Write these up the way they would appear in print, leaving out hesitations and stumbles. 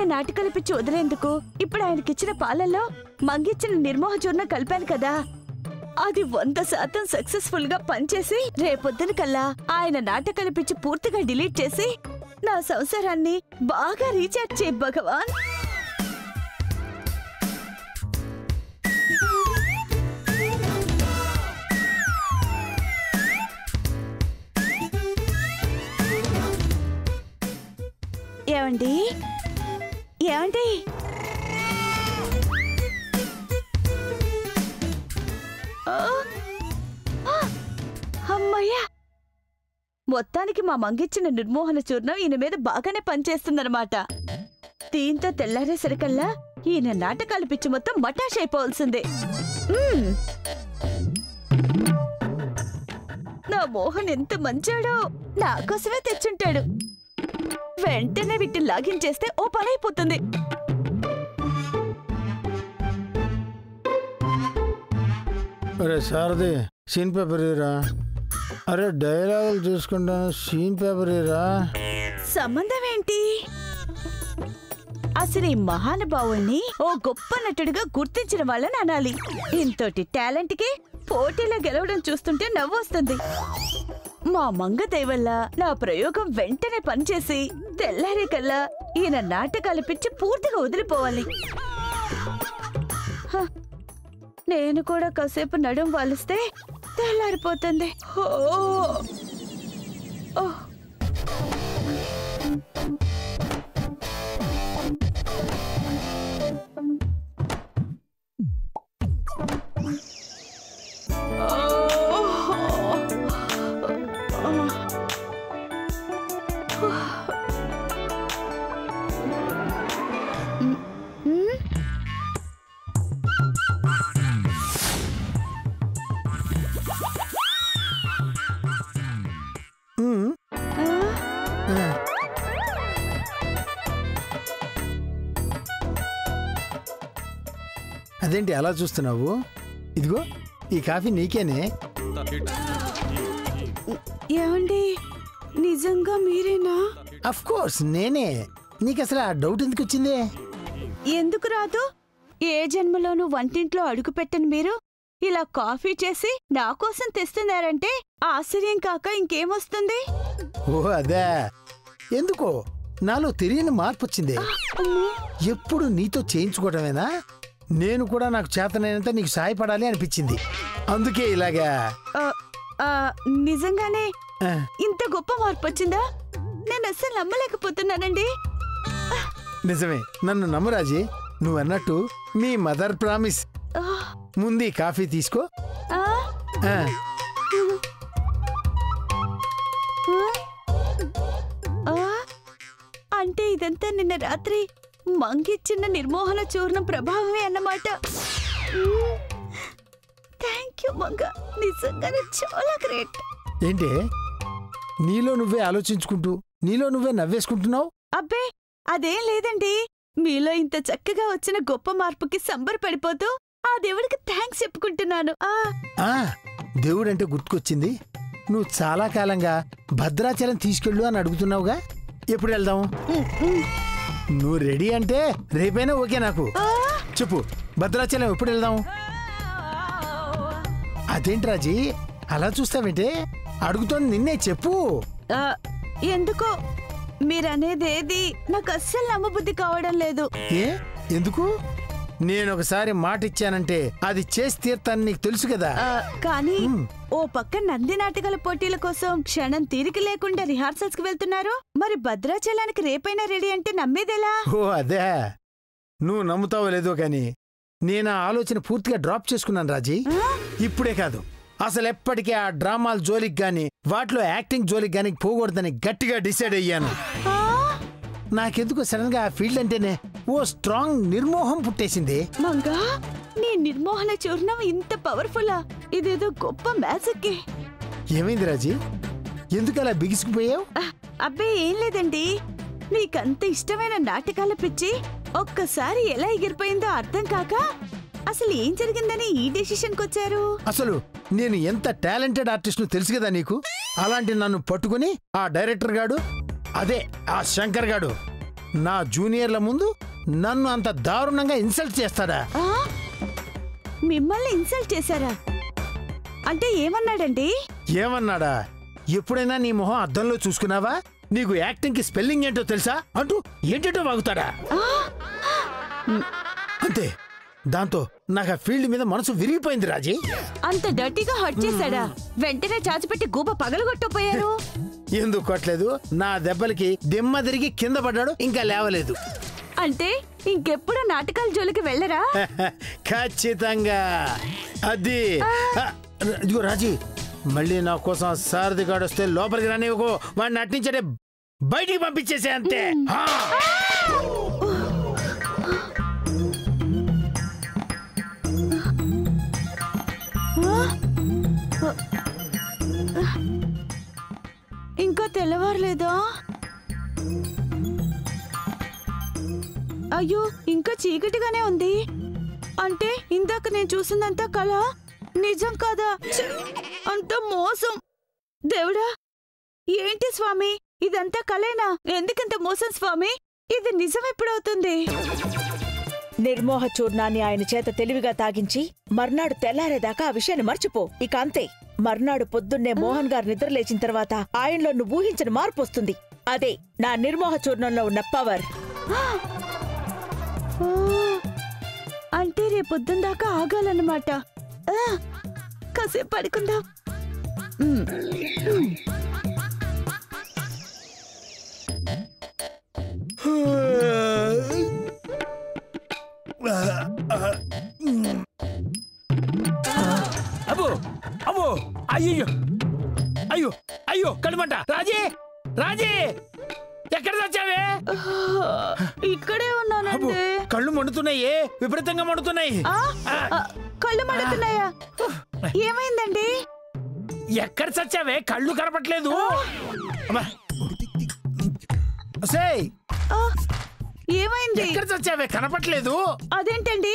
ఆయన నాటకాలు పిచ్చి వదిలేందుకు ఇప్పుడు ఆయనకిచ్చిన పాలల్లో మంగిచ్చిన నిర్మోహ చూర్ణం కలిపాను కదా, అది 100% సక్సెస్ఫుల్ గా పనిచేసి రేపొద్దున కల్లా ఆయన నాటకాలు పిచ్చి పూర్తిగా డిలీట్ చేసి నా సంసారాన్ని బాగా రీఛార్జ్ చేయి భగవాన్. ఏమండి ఏమండి అమ్మయ్యా, మొత్తానికి మా మంగిచ్చిన నిర్మోహన చూర్ణం ఈయన మీద బాగానే పనిచేస్తుందన్నమాట. దీంతో తెల్లారేసరికల్లా ఈయన నాటకాలు పిచ్చి మొత్తం మటాష్ అయిపోవాల్సిందే. నా మోహన్ ఎంత మంచాడో, నా కోసమే తెచ్చుంటాడు. వెంటనే వీటిని లాగిన్ చేస్తే ఓ పని అయిపోతుంది. అరే సారథి, సీన్ పేపర్ ఇరా. అరే డైలాగులు చూసుకుంటాను, సీన్ పేపర్ ఇరా. సంబంధం ఏంటి? అసలు ఈ మహానుభావుణ్ణి ఓ గొప్ప నటుడిగా గుర్తించిన వాళ్ళని అనాలి. ఇంతటి టాలెంట్ కి పోటీలో గెలవడం చూస్తుంటే నవ్వు వస్తుంది. మా మంగ దయవల్ల నా ప్రయోగం వెంటనే పనిచేసి తెల్లారే కల్లా ఈయన నాటకాలు పిచ్చి పూర్తిగా వదిలిపోవాలి. నేను కూడా కాసేపు నడుం వాలిస్తే తెల్లారిపోతుంది. అదేంటి అలా చూస్తున్నావు? ఇదిగో ఈ కాఫీ నీకేనే. ఏమండి, నిజంగా మీరేనా? అఫ్ కోర్స్ నేనే. నీకు అసలు ఆ డౌట్ ఎందుకు వచ్చింది? ఎందుకు రాదు? ఏ జన్మలోనూ వంటింట్లో అడుగు పెట్టని మీరు ఇలా కాఫీ చేసి నా కోసం తెస్తున్నారంటే ఆశ్చర్యం కాక ఇంకేమొస్తుంది? ఓ అదే, ఎందుకో నాలో తెలియని మార్పు వచ్చింది. ఎప్పుడు నీతో చేయించుకోవటమేనా? నేను కూడా నాకు చేతనైనంత నీకు సాయపడాలి అనిపించింది, అందుకే ఇలాగా. నిజంగానే ఇంత గొప్ప మార్పు వచ్చిందా? నేను అస్సలు నమ్మలేకపోతున్నానండి. నిజమే, నన్ను నమ్మరాజీ. నువ్వన్నట్టు మీ మదర్ ప్రామిస్. ముందు ఈ కాఫీ తీసుకో. అంటే ఇదంతా నిన్న రాత్రి మంగిచ్చిన నిర్మోహన చూర్ణం ప్రభావమే అన్నమాట. థ్యాంక్ యూ మంగ, నిజంగానే చాలా గ్రేట్. ఏంటి నీలో నువ్వే ఆలోచించుకుంటూ నీలో నువ్వే నవ్వేసుకుంటున్నావు? అబ్బే అదేం లేదండి, మీలో ఇంత చక్కగా వచ్చిన గొప్ప మార్పుకి సంబరపడిపోతూ ఆ దేవుడికి థ్యాంక్స్ చెప్పుకుంటున్నాను. దేవుడంటే గుర్తుకొచ్చింది, నువ్వు చాలా కాలంగా భద్రాచలం తీసుకెళ్ళు అని అడుగుతున్నావుగా. ఎప్పుడు వెళ్దాం? నువ్వు రెడీ అంటే రేపైనా ఓకే నాకు. చెప్పు, భద్రాచలం ఎప్పుడు వెళ్దాం? అదేంటి రాజీ అలా చూస్తావేంటే? అడుగుతోంది నిన్నే, చెప్పు. ఎందుకో మీరనేదేది నాకు అస్సలు నమ్మబుద్ధి కావడం లేదు. ఎందుకు? నేనొకసారి మాట ఇచ్చానంటే అది చేసి తీర్తాను, నీకు తెలుసు కదా. కానీ ఓ పక్క నంది నాటకాల పోటీల కోసం క్షణం తీరిక లేకుండా రిహార్సల్స్ కి వెళ్తున్నారు, మరి భద్రాచలానికి రేపైనా రెడీ అంటే నమ్మేదేలా? ఓ అదే, నువ్వు నమ్ముతావో లేదో కానీ నేను ఆ ఆలోచన పూర్తిగా డ్రాప్ చేసుకున్నాను రాజీ. ఇప్పుడే కాదు, అసలు ఎప్పటికీ ఆ డ్రామాల జోలికి గాని వాటిలో యాక్టింగ్ జోలికి గాని పోకూడదని గట్టిగా డిసైడ్ అయ్యాను. నాకెందుకు సడన్ గా ఆ ఫీల్డ్ అంటేనే ఓ స్ట్రాంగ్ నిర్మోహం పుట్టేసింది. మంగా, నీ నిర్మోహన చూర్ణం ఇంత పవర్ఫుల్లా? ఇదేదో గొప్ప మ్యాజిక్. ఏమైంది రాజీ, ఎందుకలా బిగిసిపోయావు? అబ్బే ఏం లేదండి, నీకంత ఇష్టమైన నాటకాల పిచ్చి ఒక్కసారి ఎలా ఎగిరిపోయిందో అర్థం కాక అసలు ఏం జరిగిందని ఈ డెసిషన్ కొచ్చారు. అసలు నేను ఎంత టాలెంటెడ్ ఆర్టిస్ట్ తెలుసు కదా నీకు. అలాంటి నన్ను పట్టుకుని ఆ డైరెక్టర్ గాడు, అదే ఆ శంకర్ గాడు నా జూనియర్ల ముందు నన్ను అంత దారుణంగా ఇన్సల్ట్ చేస్తాడా? మిమ్మల్ని ఇన్సల్ట్ చేశారా? అంటే ఏమన్నాడండి? ఏమన్నాడా? ఎప్పుడైనా నీ మొహం అద్దంలో చూసుకున్నావా? నీకు యాక్టింగ్ కి స్పెల్లింగ్ ఏంటో తెలుసా అంటూ ఏంటంటో వాగుతాడా అంతే. దాంతో నాకు ఆ ఫీల్డ్ మీద మనసు విరిగిపోయింది రాజీ. అంత డర్టీగా హర్ట్ చేశాడా? వెంటనే చాచిపెట్టి గూబ పగలగొట్టపోయారు. ఎందుకు కొట్టలేదు? నా దెబ్బలకి దిమ్మ తిరిగి కింద పడ్డాడు, ఇంకా లేవలేదు. అంటే ఇంకెప్పుడు నాటకాల జోలికి వెళ్ళరా? ఖచ్చితంగా. అది ఇదిగో రాజీ, మళ్ళీ నా కోసం సారథి గాడు వస్తే లోపలికి రానివ్వకు, వాడిని నటించడే బయటికి పంపించేసే అంతే. ఇంకా తెల్లవారలేదా? అయ్యో, ఇంకా చీకటిగానే ఉంది. అంటే ఇందాక నేను చూసిందంతా కళ, నిజం కాదా? అంత మోసం. దేవుడా, ఏంటి స్వామి ఇదంతా కలేనా? ఎందుకంత మోసం స్వామి? ఇది నిజం ఎప్పుడవుతుంది? నిర్మోహ చూర్ణాన్ని ఆయన చేత తెలివిగా తాగించి మర్నాడు తెల్లారేదాకా ఆ విషయాన్ని మర్చిపో. ఇక అంతే. మర్నాడు పొద్దున్నే మోహన్ గారు నిద్రలేచిన తర్వాత ఆయనలో నువ్వు ఊహించిన మార్పు వస్తుంది. అదే నా నిర్మోహ చూర్ణంలో ఉన్న పవర్. అంటే రేపొద్దున దాకా ఆగాలన్నమాట. కాసేపు పడుకుందాం. అబ్బో అబ్బో, అయ్యో అయ్యో అయ్యో, కడుమంట. రాజీ, రాజీ, ఎక్కడ వచ్చావే? ఇక్కడే ఉన్నానండి. కళ్ళు మండుతున్నాయి, విపరీతంగా మండుతున్నాయి. కళ్ళు మండుతున్నాయా? ఏమైందండి? ఎక్కడ చచ్చావే? కళ్ళు కనపట్లేదు. ఏమైంది? ఎక్కడ చచ్చావే? కనపట్లేదు. అదేంటండి,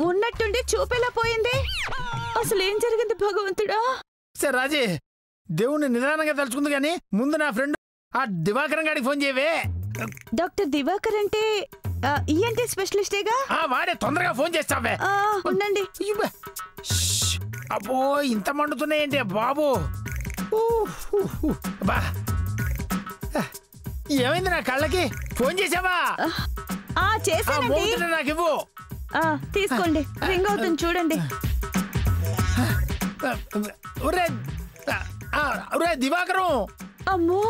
ఉన్నట్టుండి చూపేలా పోయింది. అసలు ఏం జరిగింది భగవంతుడా? సరే రాజీ, దేవుణ్ణి నిదానంగా తలుచుకుంది కానీ ముందు నా ఫ్రెండ్ ఆ దివాకరం గారికి ఫోన్ చేయవే. డాక్టర్ దివాకర్ అంటే ఈఎన్టీ స్పెషలిస్టేగా? వాడే, తొందరగా ఫోన్ చేస్తావే. ఉండండి. అబ్బో, ఇంత మండుతున్నాయేంటి బాబు? బా, ఏమైంది నా కళ్ళకి? ఫోన్ చేసావా? చేశానండి. నాకు ఇవ్వు. తీసుకోండి, రింగ్ అవుతుంది చూడండి. దివాకరం. అమ్మో,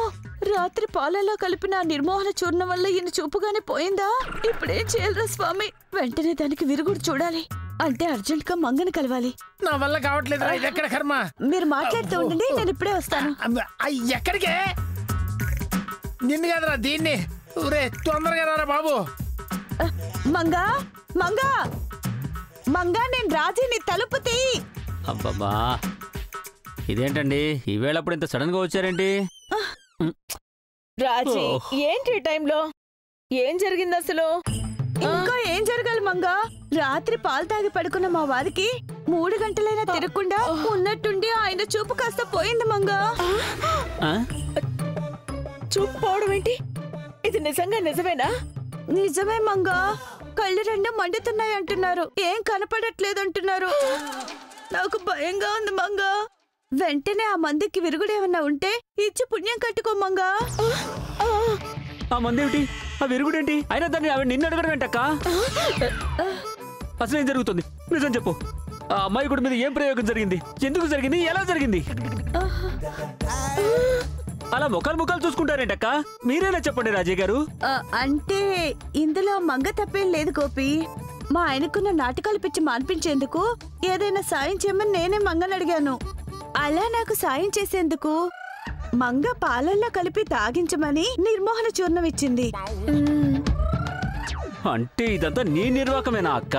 రాత్రి పాలలో కలిపిన నిర్మోహన చూర్ణం వల్ల ఈయన చూపుగానే పోయిందా? ఇప్పుడేం చేయాలరా స్వామి? వెంటనే దానికి విరుగుడు చూడాలి. అంటే అర్జెంట్ గా మంగని కలవాలి. నా వల్ల కావట్లేదు. ఎక్కడ కర్మ? మీరు మాట్లాడుతూ ఉండండి, నేను ఇప్పుడే వస్తాను. ఎక్కడికే? నిన్ను కదరా దీన్ని. తొందరగా రారా బాబు. మంగా, మంగా, మంగా, నేను రాజీని తలుపు తీ. అబ్బబ్బా, ఇదేంటండి ఈవేళప్పుడు ఇంత సడన్ గా వచ్చారేంటి? రాజీ, ఏంటి టైంలో ఏం జరిగింది అసలు? ఇంకా ఏం జరగాలి మంగా? రాత్రి పాలు తాగి పడుకున్న మా వారికి 3 గంటలైనా తిరగకుండా ఉన్నట్టుండి ఆయన చూపు కాస్త పోయింది మంగా. చూపు పోవడం ఏంటి? ఇది నిజంగా నిజమేనా? నిజమే మంగా. కళ్ళు 2 మండుతున్నాయి అంటున్నారు, ఏం కనపడట్లేదు అంటున్నారు. నాకు భయంగా ఉంది మంగా. వెంటనే ఆ మందికి విరుగుడేమన్నా ఉంటే ఇచ్చి పుణ్యం కట్టుకో మంగా. ఆ మందేమిటి? ఆ విరుగుడేంటి? అయినా దాన్ని ఆవిడ నిన్ను అడగడం ఏంటక్క? అసలు ఏం జరుగుతుంది? నిజం చెప్పు. ఆ అమ్మాయి కూడా మీద ఏం ప్రయోగం జరిగింది? ఎందుకు జరిగింది? ఎలా జరిగింది? అలా ముఖాలు చూసుకుంటారేంటక్క? మీరేనా చెప్పండి రాజీ గారు. అంటే ఇందులో మంగ తప్పేం లేదు గోపి. మా ఆయనకున్న నాటకాలు పిచ్చి మాన్పించేందుకు ఏదైనా సాయం చేయమని నేనే మంగని అడిగాను. అలా నాకు సాయం చేసేందుకు మంగ పాలల్లో కలిపి తాగించమని నిర్మోహన చూర్ణం ఇచ్చింది. అంటే ఇదంతా నీ నిర్వాకమేనా అక్క?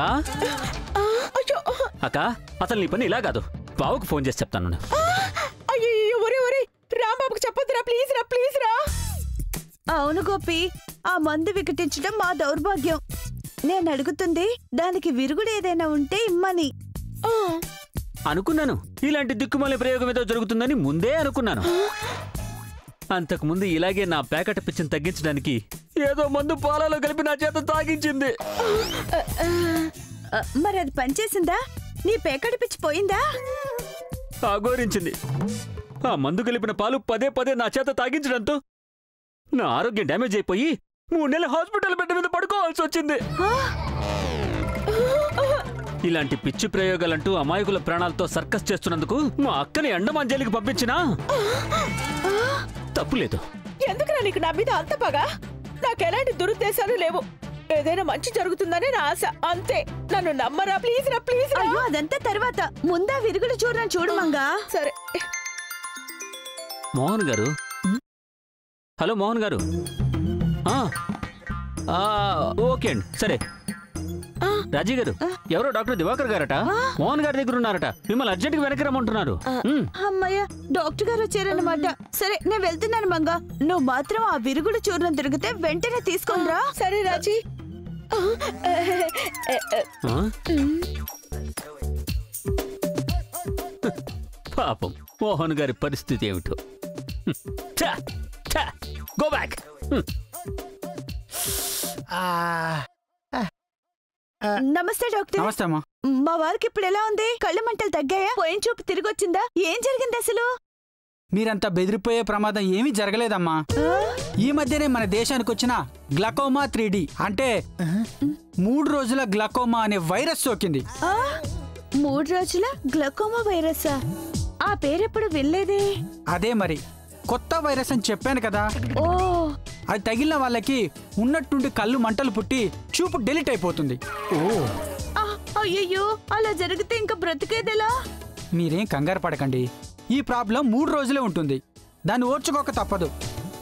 అక్క, అసలు నీ పని ఇలా కాదు. బావుకు ఫోన్ చేసి చెప్తాను. రాంబాబుకి చెప్పొద్దురా, ప్లీజ్ రా, ప్లీజ్ రా. అవును గోపి, ఆ మందు వికటించడం మా దౌర్భాగ్యం. నేను అడుగుతుంది దానికి విరుగుడు ఏదైనా ఉంటే ఇమ్మని. అనుకున్నాను ఇలాంటి దిక్కుమాలి ప్రయోగం ఏదో జరుగుతుందని ముందే అనుకున్నాను. అంతకుముందు ఇలాగే నా ప్యాకెట్ పిచ్చిని తగ్గించడానికి ఏదో మందు పాలలో కలిపి నా చేత తాగించింది. మరి అది పనిచేసిందా? నీ పేకడి పిచ్చి పోయిందా? అఘోరించింది. ఆ మందు కలిపిన పాలు పదే పదే నా చేత తాగించడంతో నా ఆరోగ్యం డ్యామేజ్ అయిపోయి 3 నెలలు హాస్పిటల్ బెడ్ మీద పడుకోవాల్సి వచ్చింది. ఇలాంటి పిచ్చి ప్రయోగాలంటూ అమాయకుల ప్రాణాలతో సర్కస్ చేస్తున్నందుకు మా అక్కని అండమాన్ జైలుకి పంపించినా తప్పులేదు. ఎందుకురా నీకు నా మీద అంత పగ? నాకెలాంటి దురుద్దేశాలు లేవు. ఏదైనా మంచి జరుగుతుందనే నా ఆశ, అంతే. నన్ను నమ్మరా ప్లీజ్ రా, ప్లీజ్ రా. అయ్యో అదంతా తర్వాత, ముందా విరుగుడు చూడని చూడు మంగా. సరే. మోహన్ గారు, హలో మోహన్ గారు. ఓకే అండి, సరే. రాజీ గారు, ఎవరో డాక్టర్ దివాకర్ గారట మోహన్ గారి దగ్గర ఉన్నారట. మిమ్మల్ని అర్జెంట్ గా వెనక్కి రమ్మంటున్నారు. అమ్మయ్య, డాక్టర్ గారు వచ్చారన్నమాట. సరే నేను వెళ్తున్నాను మంగా. నువ్వు మాత్రం ఆ విరుగుడు చూర్ణం దొరికితే వెంటనే తీసుకొనిరా. సరే రాజీ. పాపం మోహన్ గారి పరిస్థితి ఏమిటో. Go back. నమస్తే డాక్టర్. నమస్తే అమ్మా. మా వారికి ఇప్పుడు ఎలా ఉంది? కళ్ళ మంటలు తగ్గాయా? పోయిన చూపు తిరిగి వచ్చిందా? ఏం జరిగింది అసలు? మీరంతా బెదిరిపోయే ప్రమాదం ఏమీ జరగలేదమ్మా. ఈ మధ్యనే మన దేశానికి వచ్చిన గ్లకోమా 3D అంటే 3 రోజుల గ్లకోమా అనే వైరస్ సోకింది. 3 రోజుల గ్లకోమా వైరసా? ఆ పేరెప్పుడు వినలేదే. అదే మరి కొత్త వైరస్ అని చెప్పాను కదా. ఓ, అది తగిలిన వాళ్ళకి ఉన్నట్టుండి కళ్ళు మంటలు పుట్టి చూపు డెలీట్ అయిపోతుంది. అయ్యయ్యో, అలా జరిగితే ఇంకా బ్రతికేదెలా? మీరేం కంగారు పడకండి. ఈ ప్రాబ్లం 3 రోజులే ఉంటుంది. దాన్ని ఓర్చుకోక తప్పదు.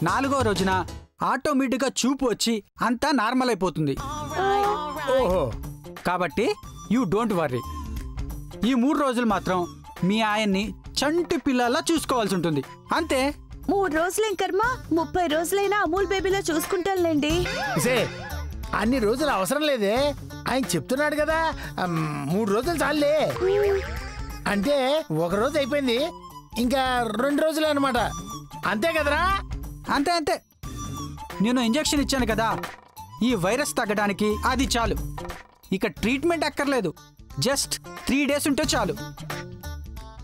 4వ రోజున ఆటోమేటిక్గా చూపు వచ్చి అంతా నార్మల్ అయిపోతుంది. కాబట్టి యూ డోంట్ వర్రీ. ఈ 3 రోజులు మాత్రం మీ ఆయన్ని చంటి పిల్లలా చూసుకోవాల్సి ఉంటుంది, అంతే. 3 రోజులేం కర్మ, 30 రోజులైనా అమూల్ బేబీలో చూసుకుంటానులేండి. అన్ని రోజులు అవసరం లేదే. ఆయన చెప్తున్నాడు కదా, 3 రోజులు చాలే. అంటే 1 రోజు అయిపోయింది, ఇంకా 2 రోజులే అనమాట. అంతే కదరా? అంతే అంతే. నేను ఇంజెక్షన్ ఇచ్చాను కదా, ఈ వైరస్ తగ్గడానికి అది చాలు. ఇక ట్రీట్మెంట్ అక్కర్లేదు. జస్ట్ 3 డేస్ ఉంటే చాలు.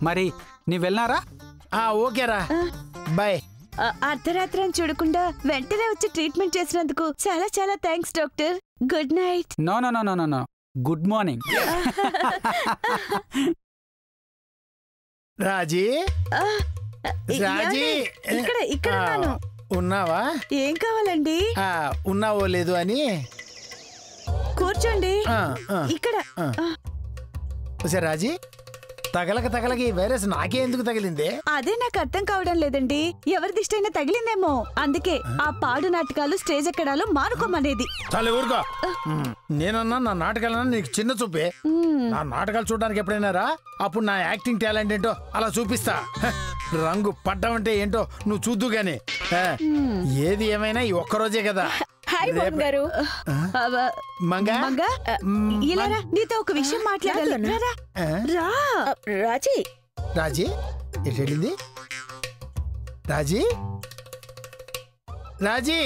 మరి నీ వెళ్ళారా? ఓకేరా, బాయ్. అర్ధరాత్రం చూడకుండా వెంటనే వచ్చి ట్రీట్మెంట్ చేసినందుకు చాలా చాలా thanks doctor. Good night. No no no no no, good morning. Raji, Raji, ఇక్కడ ఉన్నావా? ఏం కావాలండి? ఉన్నావో లేదు అని. కూర్చోండి. ఇక్కడ. సరే రాజీ, తగలక ఈ వైరస్ నాకే ఎందుకు తగిలింది? అదే నాకు అర్థం కావడం లేదండి. ఎవరి దిష్టైనా తగిలిందేమో. అందుకే ఆ పాడు నాటకాలు, స్టేజ్ ఎక్కడాలు మానుకోమనేది. చాలు ఊరుకో. నేనన్నా నా నాటకాలన్నా నీకు చిన్న చూపే. నా నాటకాలు చూడడానికి ఎప్పుడైనా రా, అప్పుడు నా యాక్టింగ్ టాలెంట్ ఏంటో అలా చూపిస్తా. రంగు పడ్డామంటే ఏంటో నువ్వు చూద్దు గాని. ఏది ఏమైనా ఈ ఒక్కరోజే కదా. హాయ్ మోహన్ గారు. మంగా, ఇలా నీతో ఒక విషయం మాట్లాడాలి. రాజీ. రాజీ ఎటు వెళ్ళింది? రాజీ, రాజీ.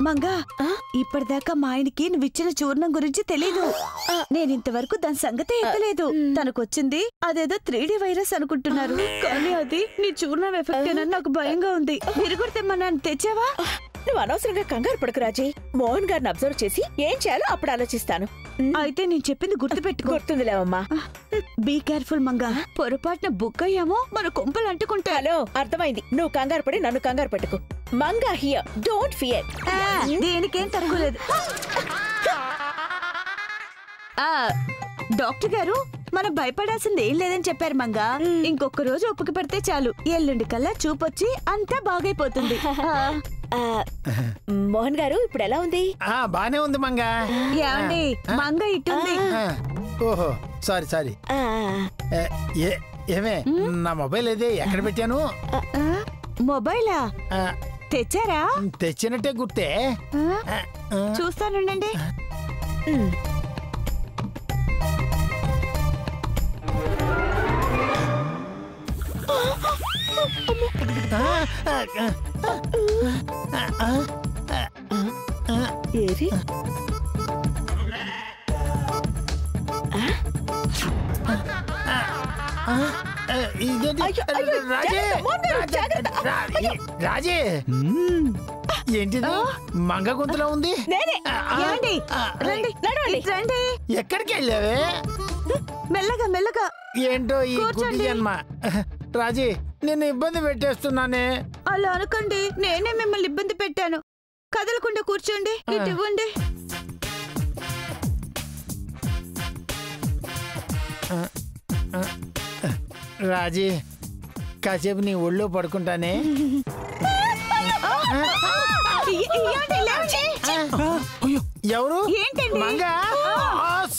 మంగా, ఇప్పటిదాకా మా ఆయనకి నువ్విచ్చిన చూర్ణం గురించి తెలీదు. నేనింతవరకు దాని సంగతే ఎత్తలేదు. తనకొచ్చింది అదేదో 3D వైరస్ అనుకుంటున్నారు. కానీ అది నీ చూర్ణం ఎఫెక్ట్ అని నాకు భయంగా ఉంది. మీరు కూడా తెమ్మన్నాను, తెచ్చావా? నువ్వు అనవసరంగా కంగారు పడకు రాజీ. మోహన్ గారిని అబ్జర్వ్ చేసి ఏం చేయాలో అప్పుడు ఆలోచిస్తాను. అయితే నేను చెప్పింది గుర్తుపెట్టుకో. గుర్తుందిలేవమ్మా. Be careful Manga. పొరపాటున బుక్ అయ్యామో మన కొంపలు అంటుకుంటా. హలో, అర్థమైంది. నువ్వు కంగారు పడి నన్ను కంగారు పెట్టుకో. Manga here, don't fear. దేనికేం తక్కువ లేదు. డాక్టర్ గారు, మనం భయపడాల్సింది ఏం లేదని చెప్పారు మంగా. ఇంకొక రోజు ఒప్పుకి పడితే చాలు, ఎల్లుండి కల్లా చూపొచ్చి అంతా బాగైపోతుంది. మోహన్ గారు ఇప్పుడు ఎలా ఉంది? బానే ఉంది మంగా. ఏమండి, మంగ ఇటుంది. ఓహో, సారీ. ఏమే, నా మొబైల్ ఏదే ఎక్కడ పెట్టాను? మొబైలా? తెచ్చారా? తెచ్చినట్టే గుర్తే. చూస్తానుండండి. ఏది ఇదేంటి? అయ్యో, అయ్యో, రాజే జాగ్రత్త, మోహన్ జాగ్రత్త. రాజే ఏంటిది మంగ గొంతులో ఉంది? నేనే. ఏమండి? రండి నడవండి. ఇటు రండి. ఎక్కడికి వెళ్ళావే? మెల్లగా మెల్లగా. ఏంటో ఈ కూర్చోండి. గుడ్డి జన్మ. రాజీ నిన్ను ఇబ్బంది పెట్టేస్తున్నానే. అలా అనకండి, నేనే మిమ్మల్ని ఇబ్బంది పెట్టాను. కదలకుండా కూర్చోండి, ఇటు ఇవ్వండి. రాజీ కాసేపు నీ ఒళ్ళో పడుకుంటానే. ఇయ్యండి, లేవండి. ఎవరు? ఏంటండి? మంగ.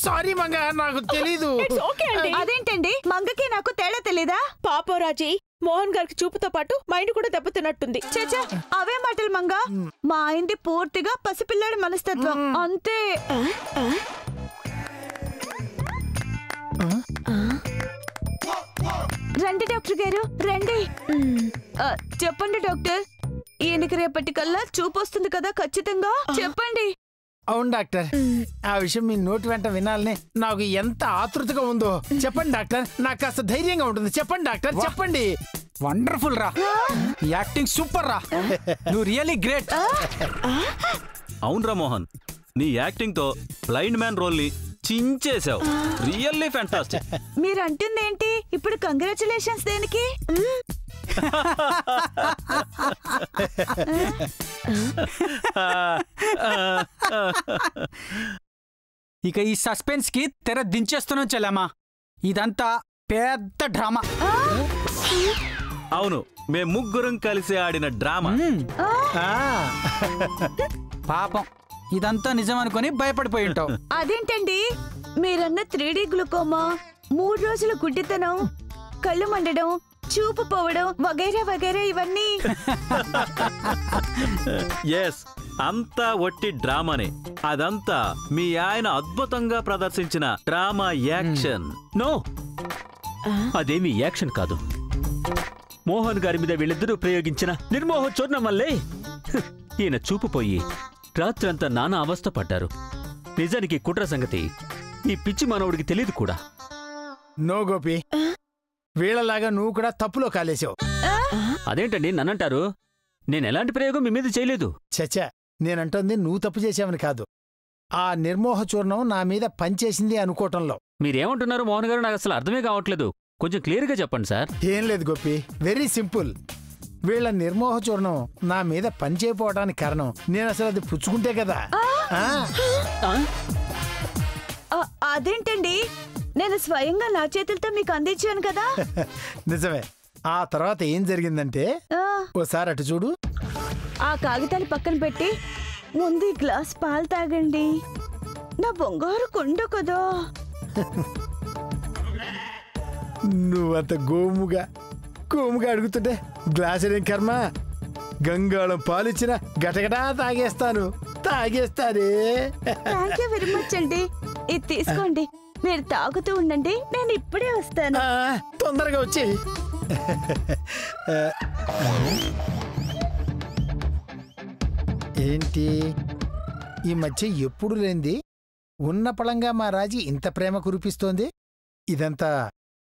సారీ మంగ, నాకు తెలీదు. It's okay అండి. అదేంటండి, మంగకి నాకు తేడా తెలీదా? పాపం రాజీ, మోహన్ గారికి చూపుతో పాటు మైండ్ కూడా దెబ్బతిన్నట్టుంది. చచ్చా, అవే మాటలు మంగ. మా ఆయనది పూర్తిగా పసిపిల్లాడి మనస్తత్వం అంతే. రండి డాక్టర్ గారు, రండి. చెప్పండి డాక్టర్, ఈయనకి రేపటికల్లా చూపు వస్తుంది కదా ఖచ్చితంగా? చెప్పండి. అవును డాక్టర్, ఆ విషయం మీ నోటి వెంట వినాలని నాకు ఎంత ఆతృతగా ఉందో. చెప్పండి డాక్టర్, నాకు కాస్త ధైర్యంగా ఉంటుంది. చెప్పండి డాక్టర్, చెప్పండి. వండర్ఫుల్ రా, యాక్టింగ్ సూపర్ రా, నువ్వు రియల్లీ గ్రేట్. అవునరా మోహన్, నీ యాక్టింగ్ తో బ్లైండ్ మ్యాన్ రోల్ ని చించేశావు. Really fantastic. మీరు అంటుంది ఏంటి ఇప్పుడు? కంగ్రాచులేషన్స్ దేనికి? ఇక ఈ సస్పెన్స్ కి తెర దించేస్తున్నాం చెల్లమ్మా. ఇదంతా పెద్ద డ్రామా. అవును, మేము ముగ్గురం కలిసి ఆడిన డ్రామా. పాపం ఇదంతా నిజం అనుకుని భయపడిపోయి ఉంటావు. అదేంటండి మీరన్న 3D గ్లూకోమా, 3 రోజుల గుడ్డితనం, కళ్ళు మండడం, చూపు పోవడం వగైరా వగైరా ఇవన్నీ ఎస్, అంతా ఒట్టి డ్రామానే. అదంతా మీ ఆయన అద్భుతంగా ప్రదర్శించిన డ్రామా యాక్షన్. నో, అదేమి యాక్షన్ కాదు. మోహన్ గారి మీద వీళ్ళిద్దరూ ప్రయోగించిన నిర్మోహ చూర్ణం వల్లే ఈయన చూపు పోయి రాత్రంతా నానా అవస్థ పడ్డారు. నిజానికి కుట్ర సంగతి ఈ పిచ్చి మనవుడికి తెలియదు కూడా. నో గోపి, వీళ్ళలాగా నువ్వు కూడా తప్పులో కాలేసావు. అదేంటండి నన్నంటారు? నేను ఎలాంటి ప్రయోగం మీ మీద చేయలేదు. చచ్చా, నేనంటోంది నువ్వు తప్పు చేసావని కాదు, ఆ నిర్మోహ చూర్ణం నా మీద పనిచేసింది అనుకోవటంలో. మీరేమంటున్నారు మోహన్ గారు? నాకు అసలు అర్థమే కావట్లేదు. కొంచెం క్లియర్గా చెప్పండి సార్. ఏం లేదు గోపి, వెరీ సింపుల్. వీళ్ళ నిర్మోహ చూర్ణం నా మీద పనిచేయపోవడానికి కారణం నేను అసలు అది పుచ్చుకుంటే కదా. అదేంటండి, నేను స్వయంగా నా చేతులతో మీకు అందించాను కదా. నిజమే. ఆ తర్వాత ఏం జరిగిందంటే, ఓసారి అటు చూడు. ఆ కాగితాలు పక్కన పెట్టి ముందు ఈ గ్లాస్ పాలు తాగండి. నా బంగారు కొండ కదా. నువ్వంత గోముగా అడుగుతుంటే గ్లాసులేం కర్మ, గంగాళం పాలిచ్చిన గటగటా తాగేస్తానే. థ్యాంక్ యూ వెరీ మచ్ అండి. ఇది తీసుకోండి, మీరు తాగుతూ ఉండండి, నేను ఇప్పుడే వస్తాను. తొందరగా వచ్చి. ఏంటి ఈ మధ్య ఎప్పుడు లేంది ఉన్న పళంగా మా రాజీ ఇంత ప్రేమ కురిపిస్తోంది? ఇదంతా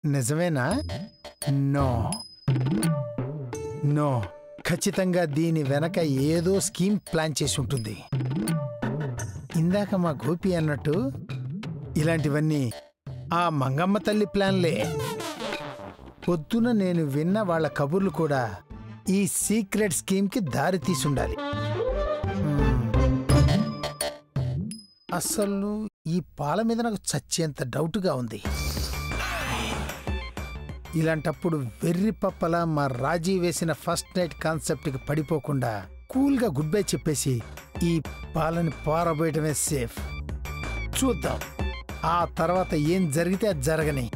నిజమేనా? నో నో, ఖచ్చితంగా దీని వెనక ఏదో స్కీమ్ ప్లాన్ చేసి ఉంటుంది. ఇందాక మా గోపి అన్నట్టు ఇలాంటివన్నీ ఆ మంగమ్మ తల్లి ప్లాన్లే. పొద్దున నేను విన్న వాళ్ళ కబుర్లు కూడా ఈ సీక్రెట్ స్కీమ్కి దారి తీసుండాలి. అసలు ఈ పాల మీద నాకు చచ్చేంత డౌట్గా ఉంది. ఇలాంటప్పుడు వెర్రి పప్పలా మా రాజీ వేసిన ఫస్ట్ నైట్ కాన్సెప్ట్కి పడిపోకుండా కూల్గా గుడ్ బై చెప్పేసి ఈ పాలని పారబోయటమే సేఫ్. చూద్దాం, ఆ తర్వాత ఏం జరిగితే అది జరగని.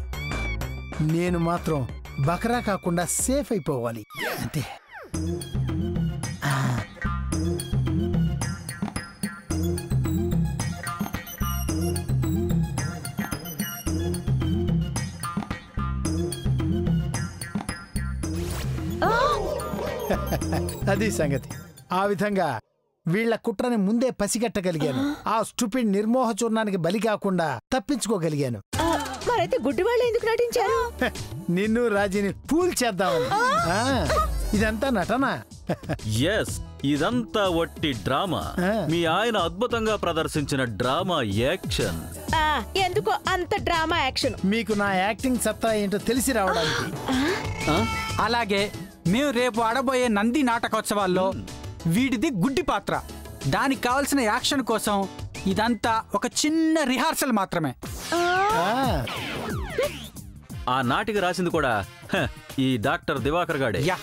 నేను మాత్రం బకరా కాకుండా సేఫ్ అయిపోవాలి అంతే. అది సంగతి. ఆ విధంగా వీళ్ల కుట్రని ముందే పసిగట్టగలిగాను. ఆ స్టూపిడ్ నిర్మోహ చూర్ణానికి బలి కాకుండా తప్పించుకోగలిగాను. మరైతే గుడ్డి వాళ్ళు ఎందుకు నటించారు? నిన్ను రాజీని ఫూల్ చేద్దామని. ఇదంతా నటనా? ఎస్, ఇదంతా వట్టి డ్రామా. మీ ఆయన అద్భుతంగా ప్రదర్శించిన డ్రామా యాక్షన్. ఎందుకో అంత డ్రామా యాక్షన్. మీకు నా యాక్టింగ్ సత్తా ఏంటో తెలిసి రావడానికి. అలాగే మేము రేపు ఆడబోయే నంది నాటకోత్సవాల్లో వీడిది గుడ్డి పాత్ర. దానికి కావాల్సిన యాక్షన్ కోసం ఇదంతా ఒక చిన్న రిహార్సల్ మాత్రమే. ఆ నాటిక రాసింది కూడా ఈ డాక్టర్ దివాకర్ గాడే. యా,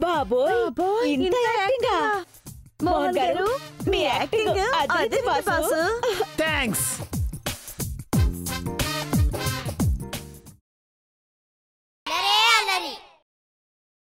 బాబోయ్, ఇంత యాక్టింగా? మోహన్ గారు, మీ యాక్టింగ్ అదిరింది బాసు. థ్యాంక్స్.